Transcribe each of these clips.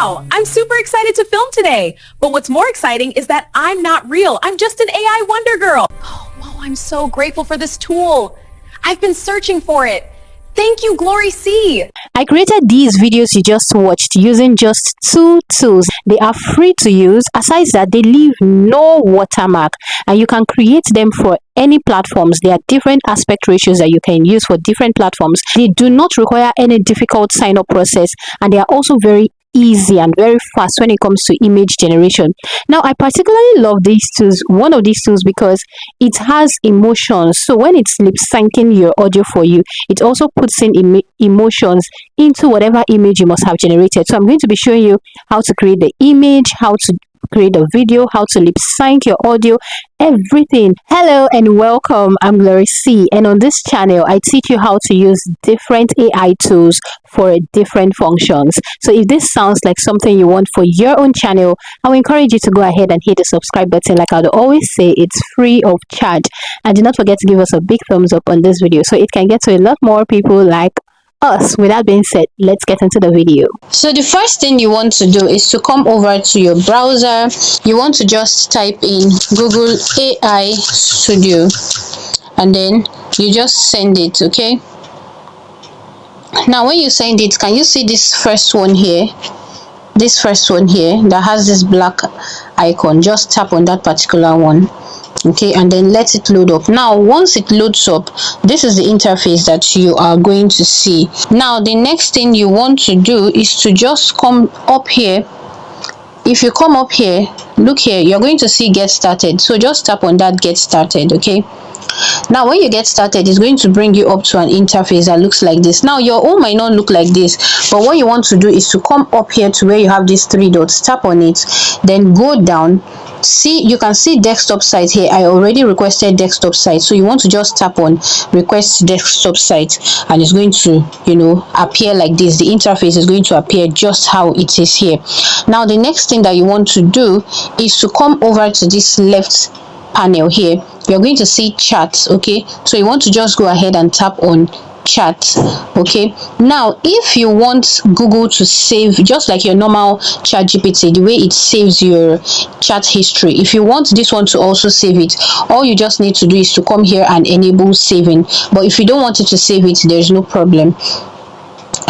Wow, I'm super excited to film today. But what's more exciting is that I'm not real. I'm just an AI Wonder Girl. Oh, I'm so grateful for this tool. I've been searching for it. Thank you, Glory C. I created these videos you just watched using just 2 tools. They are free to use. Aside that, they leave no watermark and you can create them for any platforms. There are different aspect ratios that you can use for different platforms. They do not require any difficult sign up process and they are also very easy and very fast when it comes to image generation. Now, I particularly love these tools, one of these tools, because it has emotions. So when it's lip syncing your audio for you, it also puts in emotions into whatever image you must have generated. So I'm going to be showing you how to create the image, how to create a video, how to lip sync your audio, everything. Hello and welcome. I'm Glory C, and on this channel I teach you how to use different AI tools for different functions. So if this sounds like something you want for your own channel, I will encourage you to go ahead and hit the subscribe button. Like I would always say, it's free of charge, and do not forget to give us a big thumbs up on this video so it can get to a lot more people like us. With that being said, let's get into the video. So the first thing you want to do is to come over to your browser. You want to just type in Google AI Studio and then you just send it. Okay, now when you send it, can you see this first one here? This first one here that has this black icon, just tap on that particular one. Okay, and then let it load up. Now once it loads up, this is the interface that you are going to see. Now the next thing you want to do is to just come up here. If you come up here, look here, you're going to see get started. So just tap on that get started. Okay, now when you get started, it's going to bring you up to an interface that looks like this. Now your own might not look like this, but what you want to do is to come up here to where you have these 3 dots, tap on it, then go down. See, you can see desktop site here. I already requested desktop site, so you want to just tap on request desktop site and it's going to, appear like this. The interface is going to appear just how it is here. Now the next thing that you want to do is to come over to this left panel here. You're going to see chat. Okay, so you want to just go ahead and tap on chat. Okay, now if you want Google to save, just like your normal ChatGPT, the way it saves your chat history, if you want this one to also save it, all you just need to do is to come here and enable saving. But if you don't want it to save it, there's no problem.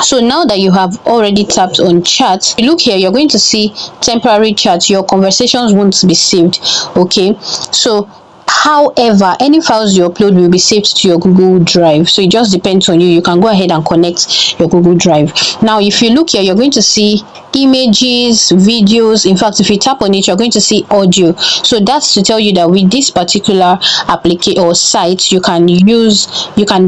So now that you have already tapped on chat, look here, you're going to see temporary chat. Your conversations won't be saved. Okay, so however, any files you upload will be saved to your Google Drive. So it just depends on you. You can go ahead and connect your Google Drive. Now if you look here, you're going to see images, videos. In fact, if you tap on it, you're going to see audio. So that's to tell you that with this particular application or site, you can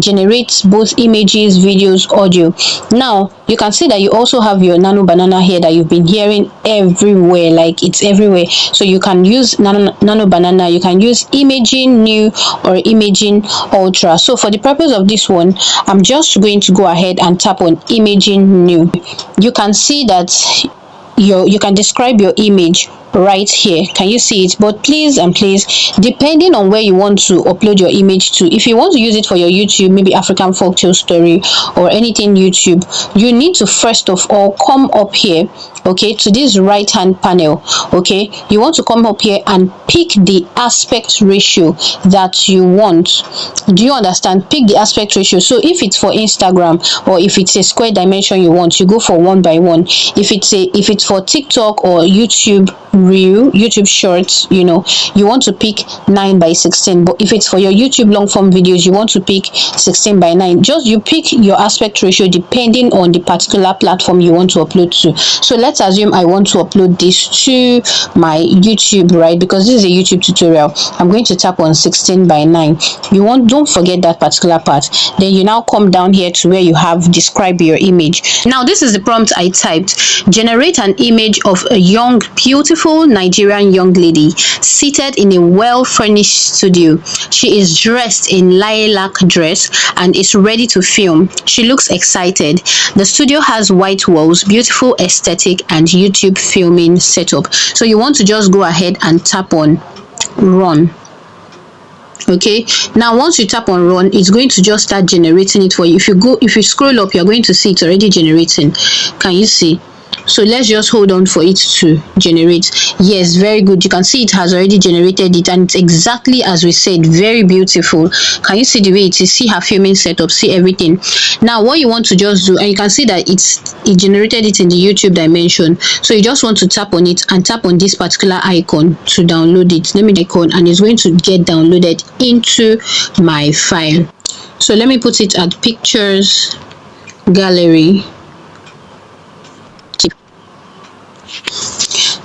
generate both images, videos, audio. Now you can see that you also have your Nano Banana here that you've been hearing everywhere, like it's everywhere. So you can use Nano Banana, you can use Imaging New or Imaging Ultra. So for the purpose of this one, I'm just going to go ahead and tap on Imaging New. You can see that you can describe your image right here. Can you see it? But please, depending on where you want to upload your image to, if you want to use it for your YouTube, maybe African Folktale Story or anything YouTube, you need to first of all come up here, okay, to this right hand panel. Okay, you want to come up here and pick the aspect ratio that you want. Do you understand? Pick the aspect ratio. So if it's for Instagram or if it's a square dimension you want, you go for 1:1. If it's for TikTok or YouTube Reel, YouTube Shorts, you want to pick 9:16. But if it's for your YouTube long form videos, you want to pick 16:9. Just you pick your aspect ratio depending on the particular platform you want to upload to. So let's assume I want to upload this to my YouTube, right? Because this is a YouTube tutorial. I'm going to tap on 16:9. Don't forget that particular part. Then you now come down here to where you have describe your image. Now this is the prompt I typed. Generate an image of a young, beautiful Nigerian young lady seated in a well-furnished studio. She is dressed in lilac dress and is ready to film. She looks excited. The studio has white walls, beautiful aesthetic, and YouTube filming setup. So you want to just go ahead and tap on run. Okay, now once you tap on run, it's going to just start generating it for you. If you scroll up, you're going to see it's already generating. Can you see? So let's just hold on for it to generate. Yes, very good. You can see it has already generated it, and it's exactly as we said. Very beautiful. Can you see the way it is? See her filming setup, see everything. Now what you want to just do, and you can see that it generated it in the YouTube dimension. So you just want to tap on it and tap on this particular icon to download it. Let me icon, and it's going to get downloaded into my file. So let me put it at pictures gallery.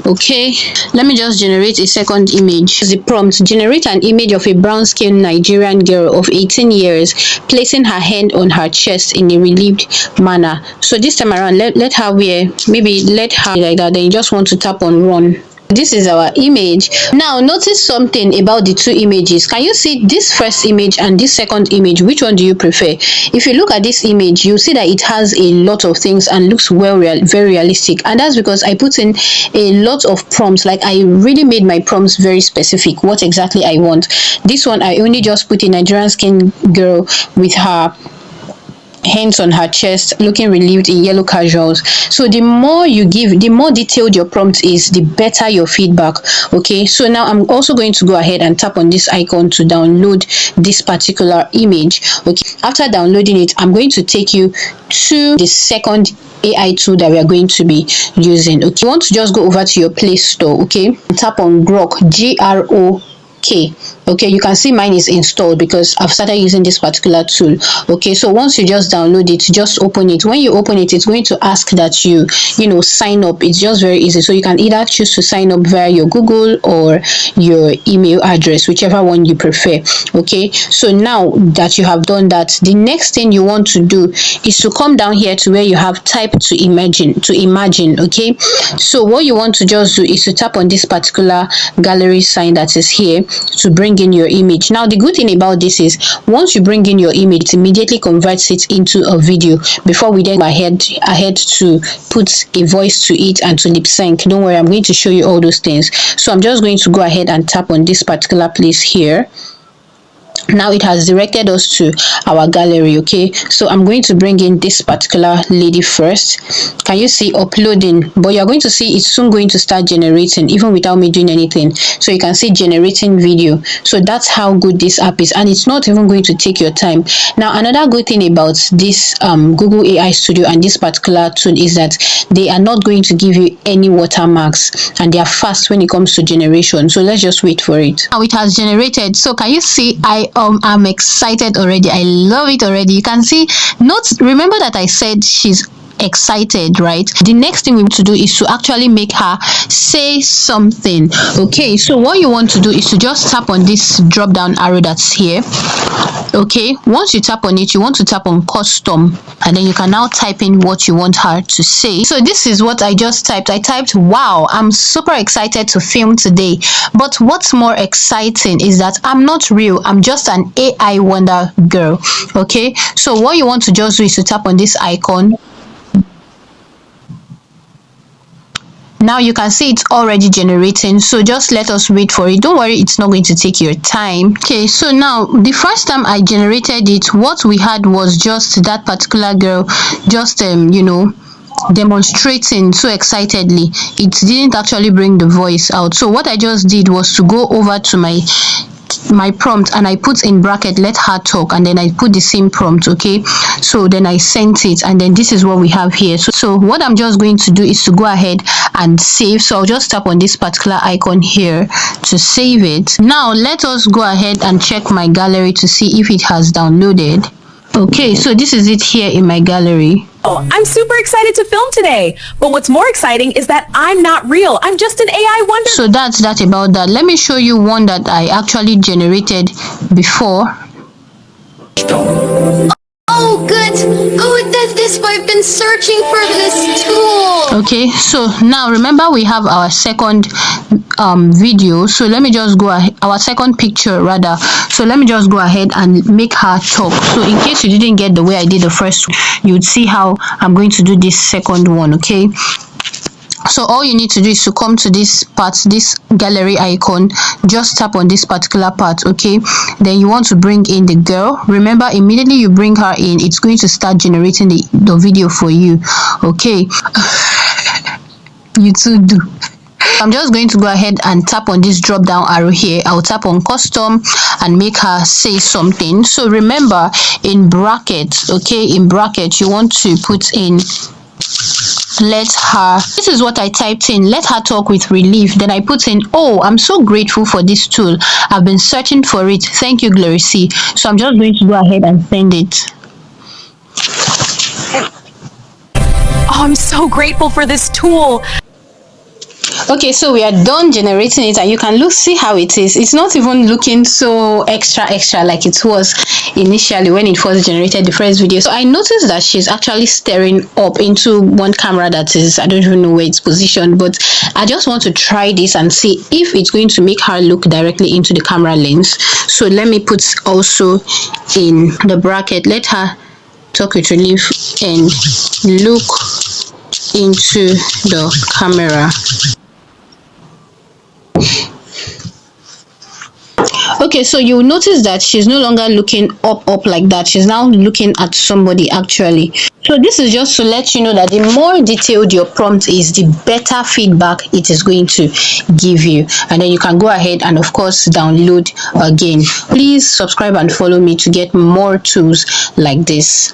Okay, let me just generate a second image. The prompt: generate an image of a brown-skinned Nigerian girl of 18 years placing her hand on her chest in a relieved manner. So this time around, let her wear, maybe let her like that. Then you just want to tap on run. This is our image. Now notice something about the two images. Can you see this first image and this second image? Which one do you prefer? If you look at this image, you see that it has a lot of things and looks very realistic, and that's because I put in a lot of prompts. Like, I really made my prompts very specific, what exactly I want. This one I only just put a Nigerian skin girl with her hands on her chest looking relieved in yellow casuals. So the more you give, the more detailed your prompt is, the better your feedback. Okay, so now I'm also going to go ahead and tap on this icon to download this particular image. Okay, after downloading it, I'm going to take you to the second AI tool that we are going to be using. Okay, you want to just go over to your Play Store, okay, tap on Grok, GROK. Okay, you can see mine is installed because I've started using this particular tool. Okay, so once you just download it, just open it. When you open it, it's going to ask that you sign up. It's just very easy. So you can either choose to sign up via your Google or your email address, whichever one you prefer. Okay, so now that you have done that, the next thing you want to do is to come down here to where you have type to imagine. Okay, so what you want to just do is to tap on this particular gallery sign that is here to bring in your image. Now the good thing about this is, once you bring in your image, it immediately converts it into a video before we then go ahead to put a voice to it and to lip sync. Don't worry, I'm going to show you all those things. So I'm just going to go ahead and tap on this particular place here. Now it has directed us to our gallery. Okay, so I'm going to bring in this particular lady first. Can you see uploading? But you're going to see it's soon going to start generating even without me doing anything. So you can see generating video. So that's how good this app is, and it's not even going to take your time. Now another good thing about this Google AI Studio and this particular tool is that they are not going to give you any watermarks, and they are fast when it comes to generation. So let's just wait for it. Now it has generated. So can you see I'm excited already. I love it already. You can see, remember that I said she's excited, right? The next thing we want to do is to actually make her say something. Okay, so what you want to do is to just tap on this drop down arrow that's here. Okay, once you tap on it, you want to tap on custom, and then you can now type in what you want her to say. So this is what I just typed. I typed, wow, I'm super excited to film today. But what's more exciting is that I'm not real. I'm just an AI wonder girl. Okay, so what you want to just do is to tap on this icon. Now you can see it's already generating, so just let us wait for it. Don't worry, it's not going to take your time. Okay, so now the first time I generated it, what we had was just that particular girl just demonstrating so excitedly. It didn't actually bring the voice out. So what I just did was to go over to my prompt, and I put in bracket let her talk, and then I put the same prompt. Okay, so then I sent it, and then this is what we have here. So what I'm just going to do is to go ahead and save. So I'll just tap on this particular icon here to save it. Now let us go ahead and check my gallery to see if it has downloaded. Okay, so this is it here in my gallery. Oh, I'm super excited to film today. But what's more exciting is that I'm not real. I'm just an AI wonder. So that's that about that. Let me show you one that I actually generated before. Oh, good. Oh, this I've been searching for this tool. Okay, so now remember we have our second video. So let me just go ahead, our second picture rather. So let me just go ahead and make her talk. So in case you didn't get the way I did the first one, you would see how I'm going to do this second one. Okay, so all you need to do is to come to this part, this gallery icon, just tap on this particular part. Okay, then you want to bring in the girl. Remember, immediately you bring her in, it's going to start generating the video for you. Okay, You too do. I'm just going to go ahead and tap on this drop down arrow here. I'll tap on custom and make her say something. So remember, in brackets, okay, in brackets you want to put in let her, this is what I typed in, let her talk with relief. Then I put in, oh, I'm so grateful for this tool, I've been searching for it, thank you Glory C. So I'm just going to go ahead and send it. Oh, I'm so grateful for this tool. Okay, so we are done generating it, and you can see how it is. It's not even looking so extra like it was initially when it first generated the first video. So I noticed that she's actually staring up into one camera that is, I don't even know where it's positioned, but I just want to try this and see if it's going to make her look directly into the camera lens. So let me put also in the bracket, let her talk with relief and look into the camera. Okay, so you'll notice that she's no longer looking up like that. She's now looking at somebody actually. So this is just to let you know that the more detailed your prompt is, the better feedback it is going to give you. And then you can go ahead and of course download again. Please subscribe and follow me to get more tools like this.